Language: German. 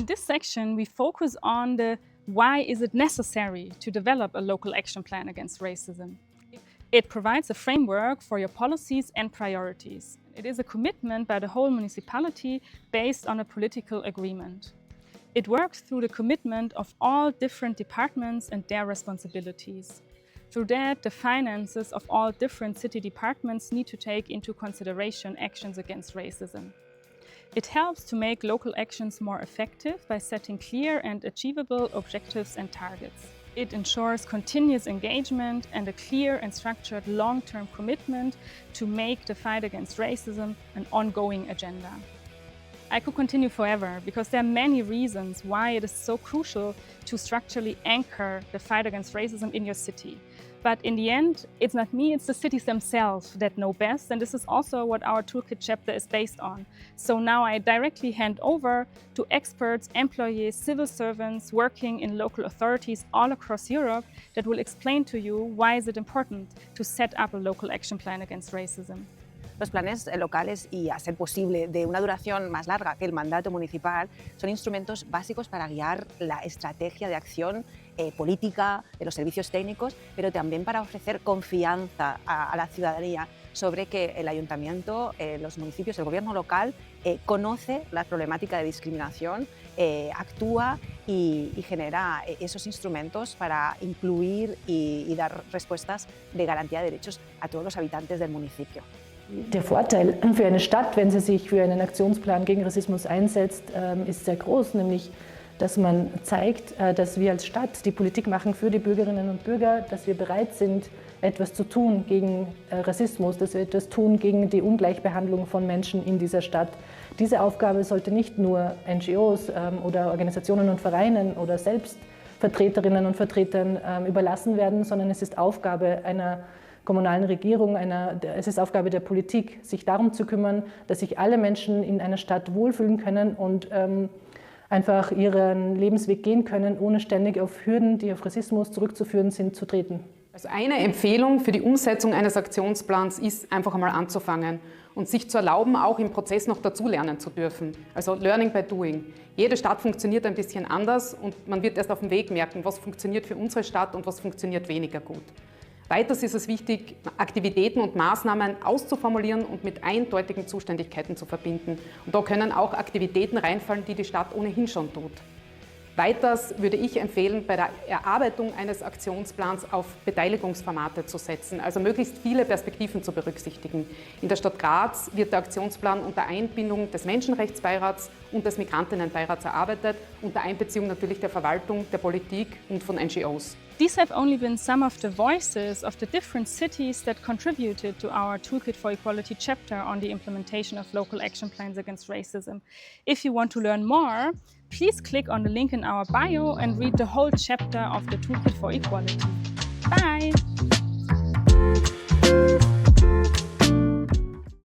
In this section, we focus on the why is it necessary to develop a local action plan against racism. It provides a framework for your policies and priorities. It is a commitment by the whole municipality based on a political agreement. It works through the commitment of all different departments and their responsibilities. Through that, the finances of all different city departments need to take into consideration actions against racism. It helps to make local actions more effective by setting clear and achievable objectives and targets. It ensures continuous engagement and a clear and structured long-term commitment to make the fight against racism an ongoing agenda. I could continue forever because there are many reasons why it is so crucial to structurally anchor the fight against racism in your city. But in the end, it's not me, it's the cities themselves that know best, and this is also what our toolkit chapter is based on. So now I directly hand over to experts, employees, civil servants working in local authorities all across Europe that will explain to you why is it important to set up a local action plan against racism. Los planes locales y, a ser posible, de una duración más larga que el mandato municipal son instrumentos básicos para guiar la estrategia de acción política de los servicios técnicos, pero también para ofrecer confianza a la ciudadanía sobre que el ayuntamiento, los municipios, el gobierno local conoce la problemática de discriminación, actúa y genera esos instrumentos para incluir y dar respuestas de garantía de derechos a todos los habitantes del municipio. Der Vorteil für eine Stadt, wenn sie sich für einen Aktionsplan gegen Rassismus einsetzt, ist sehr groß, nämlich dass man zeigt, dass wir als Stadt die Politik machen für die Bürgerinnen und Bürger, dass wir bereit sind, etwas zu tun gegen Rassismus, dass wir etwas tun gegen die Ungleichbehandlung von Menschen in dieser Stadt. Diese Aufgabe sollte nicht nur NGOs oder Organisationen und Vereinen oder Selbstvertreterinnen und Vertretern überlassen werden, sondern es ist Aufgabe einer kommunalen Regierung, es ist Aufgabe der Politik, sich darum zu kümmern, dass sich alle Menschen in einer Stadt wohlfühlen können und einfach ihren Lebensweg gehen können, ohne ständig auf Hürden, die auf Rassismus zurückzuführen sind, zu treten. Also eine Empfehlung für die Umsetzung eines Aktionsplans ist, einfach einmal anzufangen und sich zu erlauben, auch im Prozess noch dazulernen zu dürfen. Also Learning by Doing. Jede Stadt funktioniert ein bisschen anders und man wird erst auf dem Weg merken, was funktioniert für unsere Stadt und was funktioniert weniger gut. Weiters ist es wichtig, Aktivitäten und Maßnahmen auszuformulieren und mit eindeutigen Zuständigkeiten zu verbinden. Und da können auch Aktivitäten reinfallen, die die Stadt ohnehin schon tut. Weiters würde ich empfehlen, bei der Erarbeitung eines Aktionsplans auf Beteiligungsformate zu setzen, also möglichst viele Perspektiven zu berücksichtigen. In der Stadt Graz wird der Aktionsplan unter Einbindung des Menschenrechtsbeirats und des Migrantinnenbeirats erarbeitet, unter Einbeziehung natürlich der Verwaltung, der Politik und von NGOs. These have only been some of the voices of the different cities that contributed to our Toolkit for Equality chapter on the implementation of local action plans against racism. If you want to learn more, please click on the link in our bio and read the whole chapter of the Toolkit for Equality. Bye!